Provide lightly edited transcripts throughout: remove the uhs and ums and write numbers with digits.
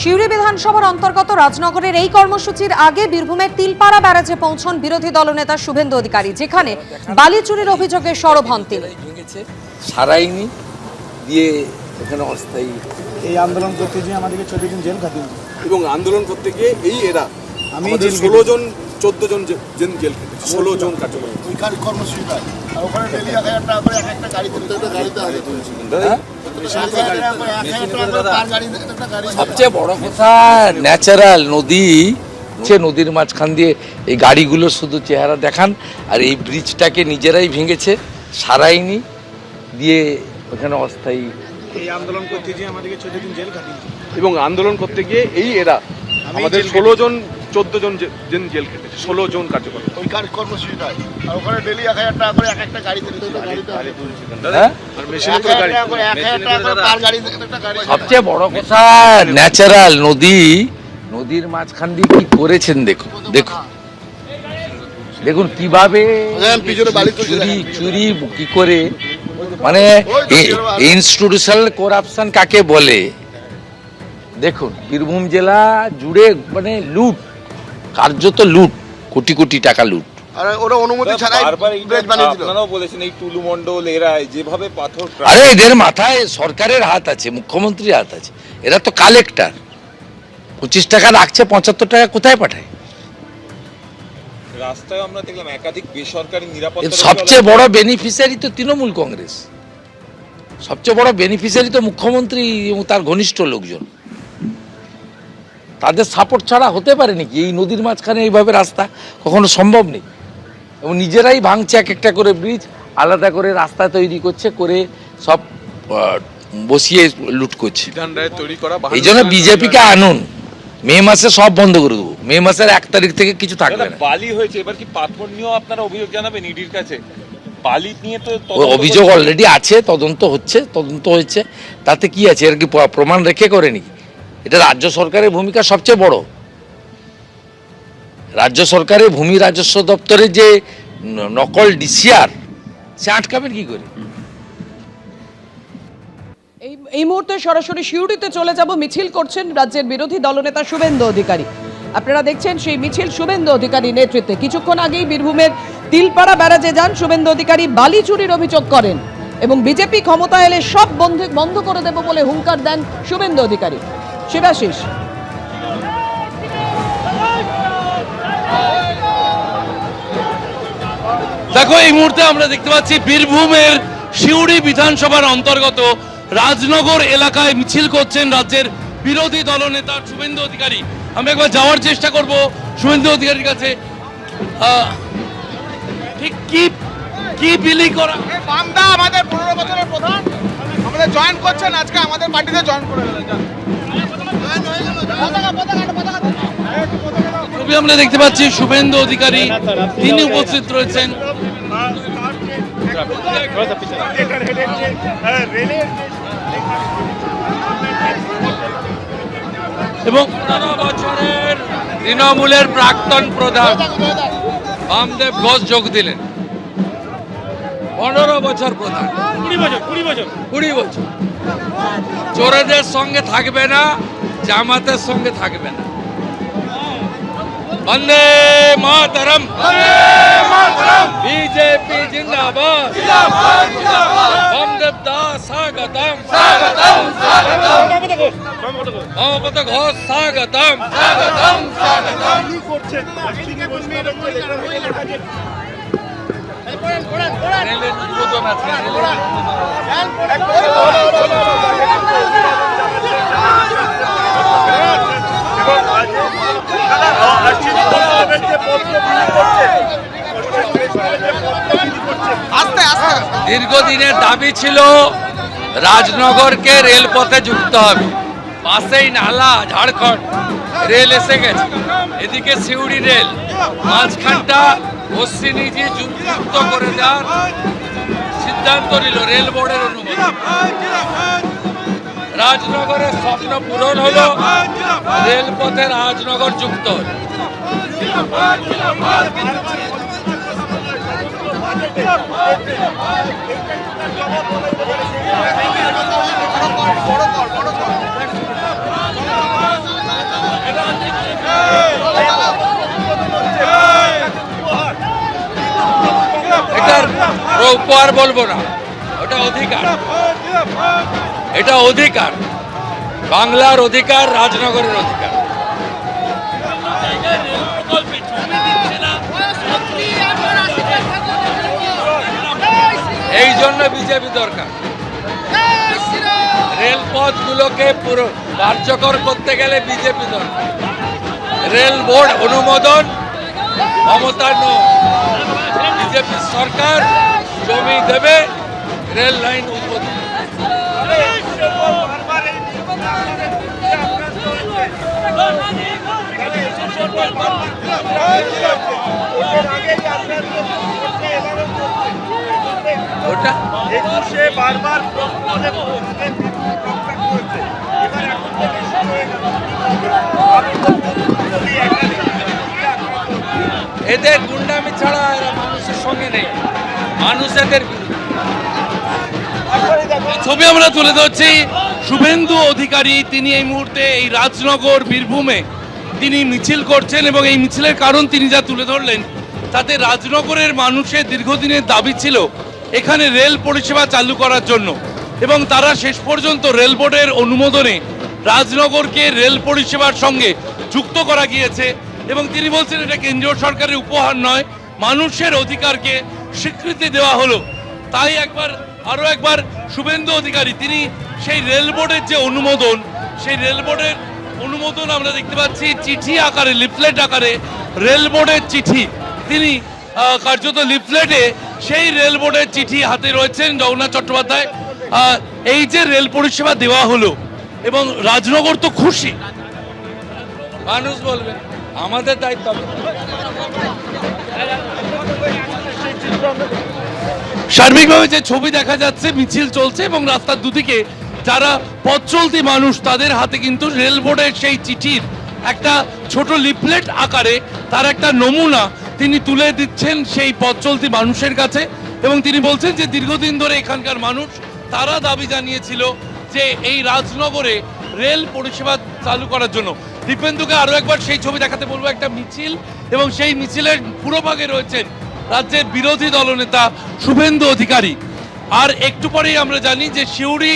সিউড়ি বিধানসভার অন্তর্গত রাজনগরের এই কর্মসূচির আগে বীরভূমের তিলপাড়া ব্যারাজে পৌঁছন বিরোধী দলনেতা শুভেন্দু অধিকারী, যেখানে বালি চুরির অভিযোগে সরব হন তিনি। সারাইনি দিয়ে এখানে অস্থায়ী এই আন্দোলন করতে গিয়ে আমাদেরকে 14 দিন জেল খাটিয়ে এবং আন্দোলন করতে গিয়ে এই এরা আমাদের 16 জন 14 জন জেল খেটেছে, 16 জন কার্যকর ওই কর্মসূচিটা আর ওখানে ডেলি 1000 টাকা করে একটা গাড়ি তুলতে গাড়িতে আগে সবচেয়ে বড় কথা ন্যাচারাল নদী, সে নদীর মাঝখান দিয়ে এই গাড়িগুলো শুধু চেহারা দেখান, আর এই ব্রিজটাকে নিজেরাই ভেঙেছে, সারাইনি দিয়ে ওখানে অস্থায়ী। এই আন্দোলন করতে গিয়ে আমাদেরকে 14 দিন জেল খাটিয়ে এবং আন্দোলন করতে গিয়ে এই এরা আমাদের 16 জন 14 জন জেল খেটেছে, 16 জন কার্যকর ওই কর্মসূচিটা আর ওখানে ডেলি 1000 টাকা করে একটা গাড়ি তুলতে গাড়িতে আগে আর মেশিনে করে গাড়ি 1000 টাকা করে পার গাড়ি একটা গাড়ি। সবচেয়ে বড় কথা ন্যাচারাল নদী, নদীর মাঝখান দিয়ে কি করেছেন দেখুন, দেখুন দেখুন কিভাবে চুরি কি করে, মানে ইনস্টিটিউশনাল করাপশন কাকে বলে দেখুন। বীরভূম জেলা জুড়ে মানে লুট, কার্যত লুট, কোটি কোটি টাকা লুট। আর ওরা অনুমতি ছাড়াই ব্রিজ বানিয়ে দিল। আপনারাও বলেছেন এই টুলু মণ্ডল এরা যেভাবে পাথর, আরে এদের মাথায় সরকারের হাত আছে, মুখ্যমন্ত্রীর হাত আছে, এরা তো কালেক্টর। 25 টাকা রাখছে, 75 টাকা কোথায় পাঠায়? রাস্তায় আমরা দেখলাম একাধিক বেসরকারি নিরাপত্তা। সবচেয়ে বড় বেনিফিশিয়ারি তো তৃণমূল কংগ্রেস, সবচেয়ে বড় বেনিফিশিয়ারি তো মুখ্যমন্ত্রী এবং তার ঘনিষ্ঠ লোকজন। তাদের সাপোর্ট ছাড়া হতে পারে নাকি এই নদীর মাঝখানে এইভাবে রাস্তা? কখনো সম্ভব নেই। এবং নিজেরাই ভাঙছে এক একটা করে ব্রিজ, আলাদা করে রাস্তা তৈরি করছে, করে সব বসিয়ে লুট করছে। এই জন্য বিজেপিকে আনুন, মে মাসে সব বন্ধ করে দেবো, মে মাসের 1 তারিখ থেকে কিছু থাকবে না। বালি হয়েছে, এবার কি পাথর নিয়েও আপনারা অভিযোগ জানাবেন ইডির কাছে? বালি নিয়ে তো অভিযোগ অলরেডি আছে, তদন্ত হচ্ছে, তাতে কি আছে? এর কি প্রমাণ রেখে করে নাকি? এটা রাজ্য সরকারের ভূমিকা সবচেয়ে বড়। রাজ্য সরকারের ভূমি রাজস্ব দপ্তরের যে নকল ডিসিআর, সে আটকাবেন কি করে? এই মুহূর্তে সরাসরি সিউড়িতে চলে যাব। মিছিল করছেন রাজ্যের বিরোধী দলনেতা শুভেন্দু অধিকারী। আপনারা দেখছেন সেই মিছিল শুভেন্দু অধিকারী নেতৃত্বে। কিছুক্ষণ আগেই বীরভূমের তিলপাড়া ব্যারাজে যান শুভেন্দু অধিকারী, বালি চুরির অভিযোগ করেন এবং বিজেপি ক্ষমতা এলে সব বন্ধ করে দেব বলে হুঙ্কার দেন শুভেন্দু অধিকারী। শিবাশিস, দেখো এই মুহূর্তে আমরা দেখতে পাচ্ছি বীরভূমের সিউড়ি বিধানসভার অন্তর্গত রাজনগর এলাকায় মিছিল করছেন রাজ্যের বিরোধী দলনেতা শুভেন্দু অধিকারী। আমি একবার যাওয়ার চেষ্টা করব শুভেন্দু অধিকারীর কাছে। ঠিক কি বিলি করা? বামদা আমাদের 15 বছরের প্রধান, আমাদের জয়েন করছেন, আজকে আমাদের পার্টিতে জয়েন করে গেলেন। ছবি আমরা দেখতে পাচ্ছি শুভেন্দু অধিকারী, তিনি উপস্থিত রয়েছেন। এবং 15 বছরের তৃণমূলের প্রাক্তন প্রধান বামদেব ঘোষ যোগ দিলেন। 15 বছর প্রধান, 20 বছর চোরেদের সঙ্গে থাকবে না, জামাতের সঙ্গে থাকবে না। বন্দে মাতরম, বিজেপি জিন্দাবাদ, বামদেব দা স্বাগতম, মমতা ঘোষ স্বাগতম। রেলের উদ্বোধন আছে। দীর্ঘদিনের দাবি ছিল রাজনগরকে রেলপথে যুক্ত হবে। পাশেই নালা, ঝাড়খণ্ড, রেল এসে গেছে, এদিকে সিউড়ি রেল, মাঝখানটা অশ্বিনীজি যুক্ত করে দেওয়ার সিদ্ধান্ত নিল রেল বোর্ডের অনুমতি। রাজনগরের স্বপ্ন পূরণ হলো, রেলপথে রাজনগর যুক্ত হল। ওটা উপহার বলবো না, ওটা অধিকার, এটা অধিকার, বাংলার অধিকার, রাজনগরের অধিকার। এই জন্য বিজেপি দরকার। রেলপথগুলোকে পুরো কার্যকর করতে গেলে বিজেপি দরকার। রেল বোর্ড অনুমোদন মমতার বিজেপি সরকার জমি দেবে, রেল লাইন উদ্বোধন। ওটা এদের গুন্ডামি ছাড়া এরা মানুষের সঙ্গে নেই, মানুষ এদের বিরুদ্ধে। ছবি আমরা তুলে ধরছি শুভেন্দু অধিকারী, তিনি এই মুহূর্তে এই রাজনগর বীরভূমে তিনি মিছিল করছেন এবং এই মিছিলের কারণ তিনি যা তুলে ধরলেন তাতে রাজনগরের মানুষের দীর্ঘদিনের দাবি ছিল এখানে রেল পরিষেবা চালু করার জন্য, এবং তারা শেষ পর্যন্ত রেল বোর্ডের অনুমোদনে রাজনগরকে রেল পরিষেবার সঙ্গে যুক্ত করা গিয়েছে। এবং তিনি বলছেন এটা কেন্দ্রীয় সরকারের উপহার নয়, মানুষের অধিকারকে স্বীকৃতি দেওয়া হলো। তাই আরো একবার শুভেন্দু অধিকারী তিনি সেই রেল বোর্ডের যে অনুমোদন, সেই রেল বোর্ডের অনুমোদন আমরা দেখতে পাচ্ছি চিঠি আকারে, লিফলেট আকারে রেল বোর্ডের চিঠি, তিনি কার্যত লিফলেটে সেই রেল বোর্ডের চিঠি হাতে রয়েছেন জগন্নাথ চট্টোপাধ্যায়। এই যে রেল পরিষেবা দেওয়া হলো এবং রাজনগর তো খুশি, মানুষ বলবে, আমাদের দায়িত্ব। সার্বিকভাবে যে ছবি দেখা যাচ্ছে, মিছিল চলছে এবং রাস্তার দুদিকে যারা পথ চলতি মানুষ তাদের হাতে কিন্তু রেল বোর্ডের সেই চিঠির একটা ছোট লিফলেট আকারে তার একটা নমুনা তিনি তুলে দিচ্ছেন সেই পথ চলতি মানুষের কাছে। এবং তিনি বলছেন যে দীর্ঘদিন ধরে এখানকার মানুষ তারা দাবি জানিয়েছিল যে এই রাজনগরে রেল পরিষেবা চালু করার জন্য। দীপেন্দুকে আরো একবার সেই ছবি দেখাতে বলবো, একটা মিছিল এবং সেই মিছিলের পুরোভাগে রয়েছেন রাজ্যের বিরোধী দলনেতা শুভেন্দু অধিকারী। আর একটু পরেই আমরা জানি যে সিউড়ি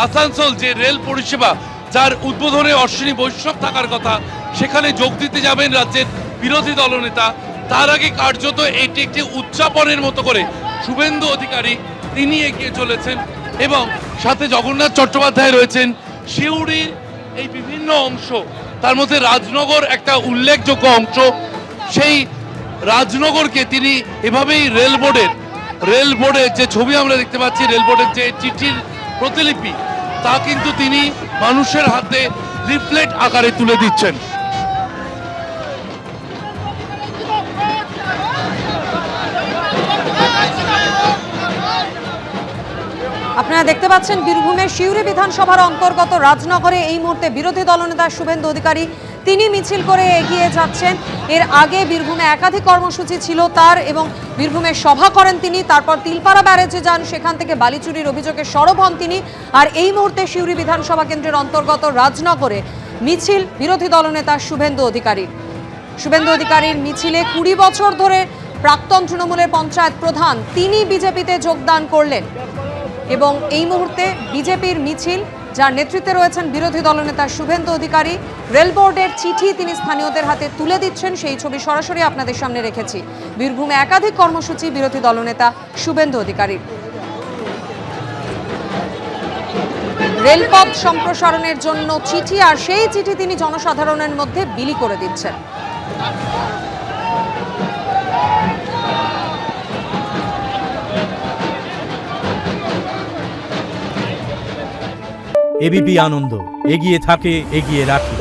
আসানসোল যে রেল পরিষেবা যার উদ্বোধনে অশ্বিনী বৈষ্ণব থাকার কথা, সেখানে যোগ দিতে যাবেন রাজ্যের বিরোধী দলনেতা। তার আগে কার্যত এটি একটি উদযাপনের মতো করে শুভেন্দু অধিকারী তিনি এগিয়ে চলেছেন এবং সাথে জগন্নাথ চট্টোপাধ্যায় রয়েছেন। সিউড়ির এই বিভিন্ন অংশ, তার মধ্যে রাজনগর একটা উল্লেখযোগ্য অংশ, সেই রাজনগরকে তিনি এভাবেই রেল বোর্ডের যে ছবি আমরা দেখতে পাচ্ছি, রেল বোর্ডের যে চিঠির প্রতিলিপি, তা কিন্তু তিনি মানুষের হাতে লিফলেট আকারে তুলে দিচ্ছেন। আপনারা দেখতে পাচ্ছেন বীরভূমের সিউড়ি বিধানসভার অন্তর্গত রাজনগরে এই মুহূর্তে বিরোধী দলনেতা শুভেন্দু অধিকারী তিনি মিছিল করে এগিয়ে যাচ্ছেন। এর আগে বীরভূমে একাধিক কর্মসূচি ছিল তার এবং বীরভূমে সভা করেন তিনি, তারপর তিলপাড়া ব্যারেজে যান, সেখান থেকে বালি চুরির অভিযোগে সরব হন তিনি। আর এই মুহূর্তে সিউড়ি বিধানসভা কেন্দ্রের অন্তর্গত রাজনগরে মিছিল বিরোধী দলনেতা শুভেন্দু অধিকারীর মিছিলে 20 বছর ধরে প্রাক্তন তৃণমূলের পঞ্চায়েত প্রধান তিনি বিজেপিতে যোগদান করলেন এবং এই মুহূর্তে বিজেপির মিছিল, যার নেতৃত্বে রয়েছেন বিরোধী দলনেতা শুভেন্দু অধিকারী। রেল বোর্ডের চিঠি তিনি স্থানীয়দের হাতে তুলে দিচ্ছেন, সেই ছবি সরাসরি আপনাদের সামনে রেখেছি। বীরভূমে একাধিক কর্মসূচি বিরোধী দলনেতা শুভেন্দু অধিকারীর। রেলপথ সম্প্রসারণের জন্য চিঠি, আর সেই চিঠি তিনি জনসাধারণের মধ্যে বিলি করে দিচ্ছেন। এবিপি আনন্দ, এগিয়ে থাকে, এগিয়ে রাখে।